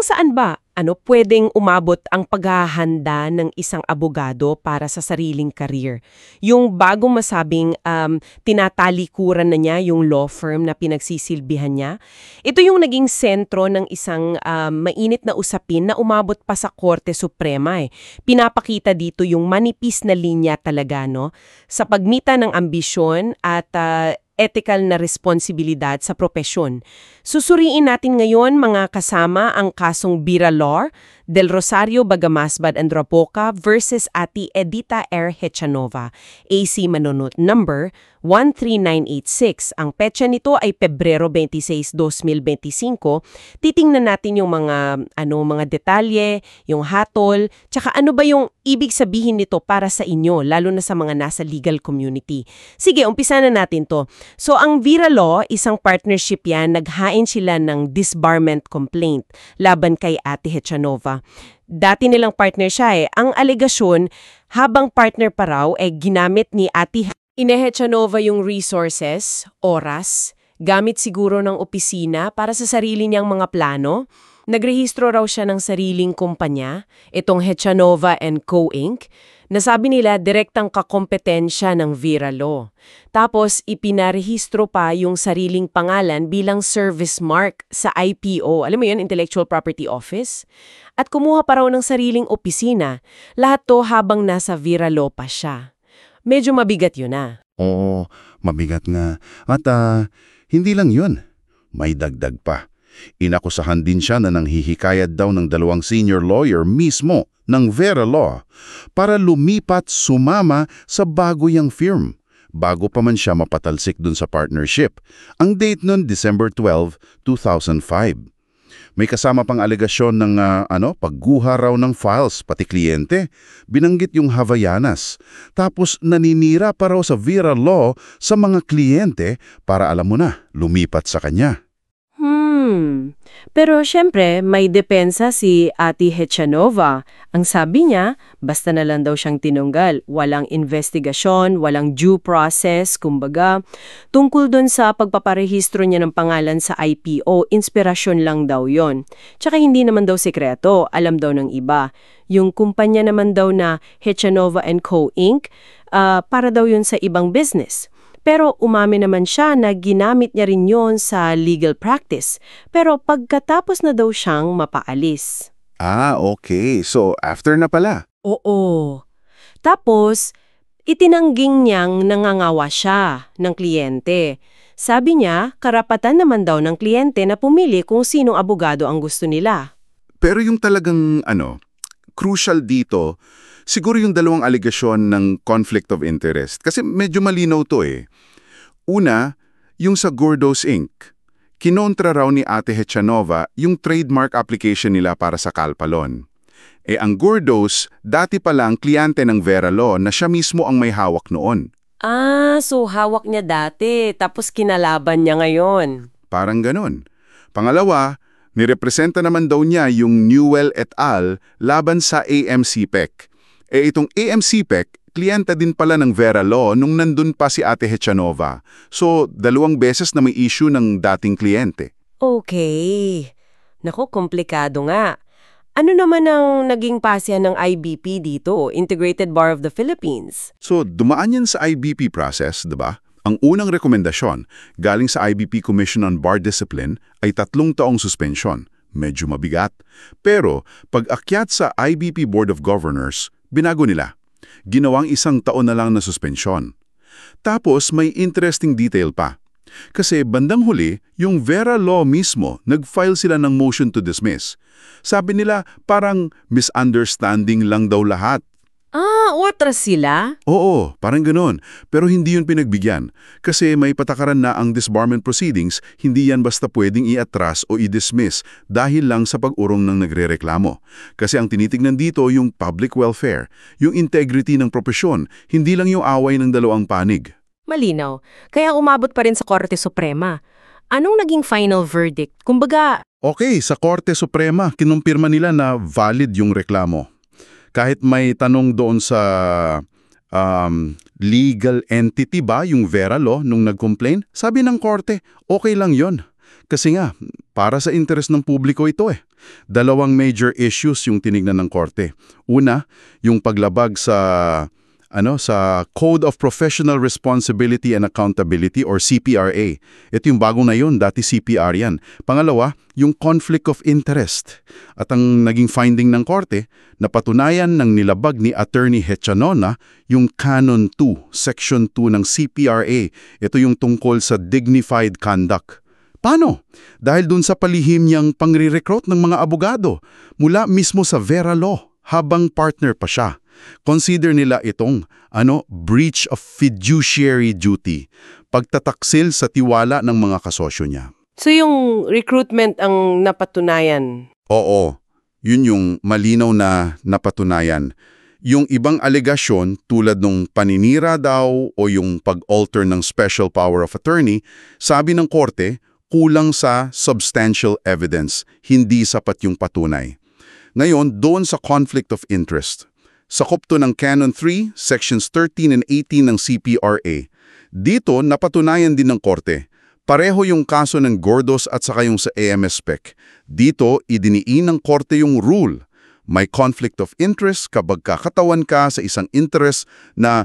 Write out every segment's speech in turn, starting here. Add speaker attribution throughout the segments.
Speaker 1: Hanggang saan ba pwedeng umabot ang paghahanda ng isang abogado para sa sariling career? Yung bagong masabing tinatalikuran na niya yung law firm na pinagsisilbihan niya. Ito yung naging sentro ng isang mainit na usapin na umabot pa sa Korte Suprema. Pinapakita dito yung manipis na linya talaga sa pagmita ng ambisyon at ethical na responsibilidad sa propesyon. Susuriin natin ngayon mga kasama ang kasong Viralar, Del Rosario Bagamasbad and Rapoca versus Ati Edita R. Hechanova, AC Manunut number 13986. Ang petsa nito ay Pebrero 26, 2025. Titingnan natin yung mga detalye, yung hatol, tsaka ano ba yung ibig sabihin nito para sa inyo, lalo na sa mga nasa legal community. Sige, umpisa na natin to. So, ang Viralar, isang partnership yan, naghain sila ng disbarment complaint laban kay Ate Hechanova. Dati nilang partner siya. Ang alegasyon, habang partner pa raw, ginamit ni Ate Hechanova yung resources, oras, gamit siguro ng opisina para sa sarili niyang mga plano. Nagrehistro raw siya ng sariling kumpanya, itong Hechanova & Co. Inc., nasabi nila direktang kakompetensya ng Viralar. Tapos ipinarehistro pa yung sariling pangalan bilang service mark sa IPO, alam mo yun, Intellectual Property Office. At kumuha pa raw ng sariling opisina, lahat to habang nasa Viralar pa siya. Medyo mabigat yun
Speaker 2: Oo, mabigat nga. At hindi lang yun, may dagdag pa. Inakusahan din siya na nanghihikayat daw ng dalawang senior lawyer mismo ng Viralar para lumipat sumama sa bago yang firm, bago pa man siya mapatalsik dun sa partnership. Ang date nun, December 12, 2005. May kasama pang alegasyon ng pagguha raw ng files, pati kliyente. Binanggit yung Havayanas. Tapos naninira pa raw sa Viralar sa mga kliyente para alam mo na, lumipat sa kanya.
Speaker 1: Pero syempre, may depensa si Ate Hechanova. Ang sabi niya, basta na lang daw siyang tinunggal. Walang investigasyon, walang due process, kumbaga. Tungkol dun sa pagpaparehistro niya ng pangalan sa IPO, inspirasyon lang daw yon. Tsaka hindi naman daw sekreto, alam daw ng iba. Yung kumpanya naman daw na Hechanova & Co. Inc., para daw yun sa ibang business. Pero umamin naman siya na ginamit niya rin yon sa legal practice. Pero pagkatapos na daw siyang mapaalis.
Speaker 2: Okay. So, after na pala.
Speaker 1: Oo. Tapos, itinangging niyang nangangawa siya ng kliyente. Sabi niya, karapatan naman daw ng kliyente na pumili kung sinong abogado ang gusto nila.
Speaker 2: Pero yung talagang, crucial dito, siguro yung dalawang alegasyon ng conflict of interest. Kasi medyo malinaw to . Una, yung sa Gordos Inc., kinontra raw ni Ate Hechanova yung trademark application nila para sa Kalpalon. Ang Gordos, dati palang kliyente ng Viralar na siya mismo ang may hawak noon.
Speaker 1: So hawak niya dati, tapos kinalaban niya ngayon.
Speaker 2: Parang ganon. Pangalawa, nirepresenta naman daw niya yung Newell et al. Laban sa AMCPEC. Itong AMCPEC, kliyenta din pala ng Viralar nung nandun pa si Ate Hechanova. So, 2 beses na may issue ng dating kliyente.
Speaker 1: Okay. Naku, komplikado nga. Ano naman ang naging pasya ng IBP dito, Integrated Bar of the Philippines?
Speaker 2: So, dumaan yan sa IBP process, diba? Ang unang rekomendasyon galing sa IBP Commission on Bar Discipline ay 3 taong suspension. Medyo mabigat. Pero, pag-akyat sa IBP Board of Governors, binago nila. Ginawang 1 taon na lang na suspensyon. Tapos may interesting detail pa. Kasi bandang huli, yung Viralar mismo, nag-file sila ng motion to dismiss. Sabi nila parang misunderstanding lang daw lahat.
Speaker 1: Otras sila?
Speaker 2: Oo, parang ganoon. Pero hindi yun pinagbigyan. Kasi may patakaran na ang disbarment proceedings, hindi yan basta pwedeng i-atras o i-dismiss dahil lang sa pag-urong ng nagrereklamo. Kasi ang tinitignan dito yung public welfare, yung integrity ng propesyon, hindi lang yung away ng dalawang panig.
Speaker 1: Malinaw. Kaya umabot pa rin sa Korte Suprema. Anong naging final verdict? Kumbaga,
Speaker 2: Okay, sa Korte Suprema, kinumpirma nila na valid yung reklamo. Kahit may tanong doon sa legal entity ba, yung Viralar, nung nag-complain, sabi ng korte, okay lang yon. Kasi nga, para sa interes ng publiko ito eh. Dalawang major issues yung tinignan ng korte. Una, yung paglabag sa Code of Professional Responsibility and Accountability or CPRA. Ito yung bagong na yun, dati CPR yan. Pangalawa, yung conflict of interest. At ang naging finding ng korte, napatunayan ng nilabag ni Attorney Hechanona yung Canon 2, Section 2 ng CPRA. Ito yung tungkol sa dignified conduct. Paano? Dahil dun sa palihim niyang pangre-recruit ng mga abogado mula mismo sa Vera Law habang partner pa siya. Consider nila itong breach of fiduciary duty, pagtataksil sa tiwala ng mga kasosyo niya.
Speaker 1: So yung recruitment ang napatunayan?
Speaker 2: Oo, yun yung malinaw na napatunayan. Yung ibang alegasyon tulad ng paninira daw o yung pag-alter ng special power of attorney, sabi ng korte, kulang sa substantial evidence, hindi sapat yung patunay. Ngayon, doon sa conflict of interest. Sakop to ng Canon 3, Sections 13 and 18 ng CPRA. Dito, napatunayan din ng korte. Pareho yung kaso ng Gordos at saka yung sa AMS spec. Dito, idiniin ng korte yung rule. May conflict of interest kapag kakatawan ka sa isang interest na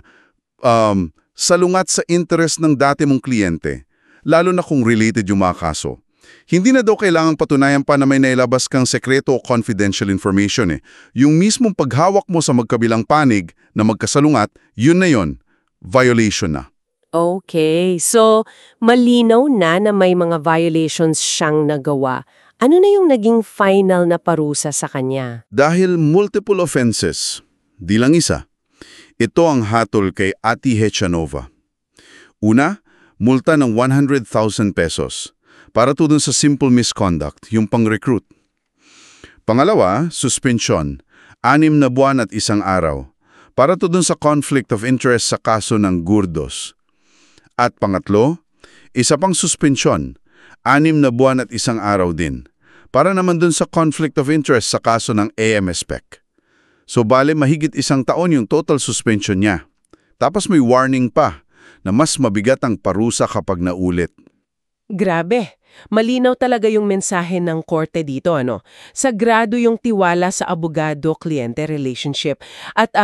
Speaker 2: salungat sa interest ng dati mong kliyente. Lalo na kung related yung mga kaso. Hindi na daw kailangang patunayan pa na may nailabas kang sekreto o confidential information eh. Yung mismong paghawak mo sa magkabilang panig na magkasalungat, yun na yun. Violation na.
Speaker 1: Okay, so malinaw na may mga violations siyang nagawa. Ano na yung naging final na parusa sa kanya?
Speaker 2: Dahil multiple offenses, di lang isa. Ito ang hatol kay Ate Hechanova. Una, multa ng 100,000 pesos. Para to dun sa simple misconduct, yung pang-recruit. Pangalawa, suspension, 6 na buwan at 1 araw. Para to dun sa conflict of interest sa kaso ng Gordos. At pangatlo, isa pang suspension, 6 na buwan at 1 araw din. Para naman dun sa conflict of interest sa kaso ng AMS spec. So bale mahigit 1 taon yung total suspension niya. Tapos may warning pa na mas mabigat ang parusa kapag naulit.
Speaker 1: Grabe. Malinaw talaga yung mensahe ng korte dito, Sagrado yung tiwala sa abogado-kliyente relationship. At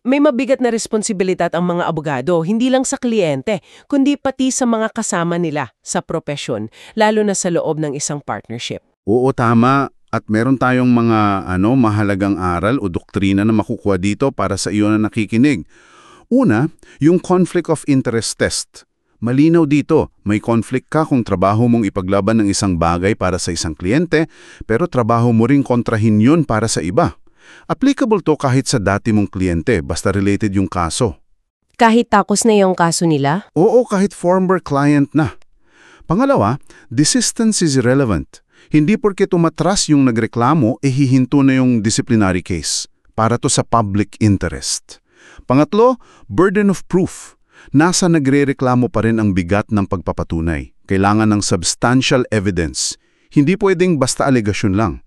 Speaker 1: may mabigat na responsibilidad ang mga abogado, hindi lang sa kliyente, kundi pati sa mga kasama nila sa profesyon, lalo na sa loob ng isang partnership.
Speaker 2: Oo, tama. At meron tayong mga mahalagang aral o doktrina na makukuha dito para sa iyo na nakikinig. Una, yung conflict of interest test. Malinaw dito, may conflict ka kung trabaho mong ipaglaban ng isang bagay para sa isang kliyente, pero trabaho mo ring kontrahin yun para sa iba. Applicable to kahit sa dati mong kliyente, basta related yung kaso.
Speaker 1: Kahit takos na yung kaso nila?
Speaker 2: Oo, kahit former client na. Pangalawa, desistance is irrelevant. Hindi porke tumatras yung nagreklamo, hihinto na yung disciplinary case. Para to sa public interest. Pangatlo, burden of proof. Nasa nagrereklamo pa rin ang bigat ng pagpapatunay. Kailangan ng substantial evidence. Hindi pwedeng basta alegasyon lang.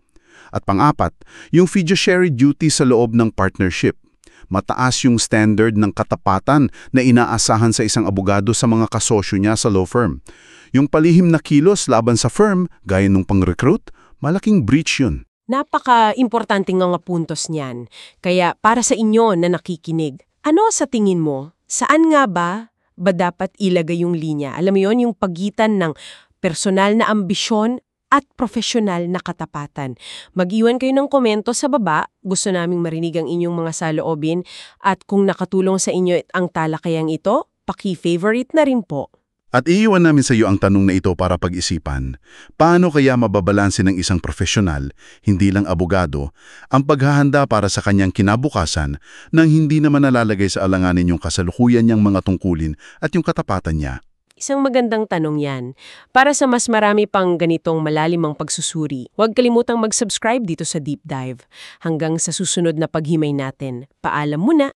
Speaker 2: At pang-apat, yung fiduciary duty sa loob ng partnership. Mataas yung standard ng katapatan na inaasahan sa isang abogado sa mga kasosyo niya sa law firm. Yung palihim na kilos laban sa firm, gaya nung pang-recruit, malaking breach yun.
Speaker 1: Napaka-importante nga puntos niyan. Kaya para sa inyo na nakikinig, ano sa tingin mo? Saan nga ba dapat ilagay yung linya? Alam mo yon, yung pagitan ng personal na ambisyon at profesional na katapatan. Mag-iwan kayo ng komento sa baba. Gusto naming marinig ang inyong mga saloobin. At kung nakatulong sa inyo ang talakayang ito, paki-favorite na rin po.
Speaker 2: At iiwan namin sa iyo ang tanong na ito para pag-isipan. Paano kaya mababalanse ng isang profesional, hindi lang abogado, ang paghahanda para sa kanyang kinabukasan nang hindi naman nalalagay sa alanganin yung kasalukuyan niyang mga tungkulin at yung katapatan niya?
Speaker 1: Isang magandang tanong yan. Para sa mas marami pang ganitong malalimang pagsusuri, huwag kalimutang mag-subscribe dito sa Deep Dive. Hanggang sa susunod na paghimay natin. Paalam muna!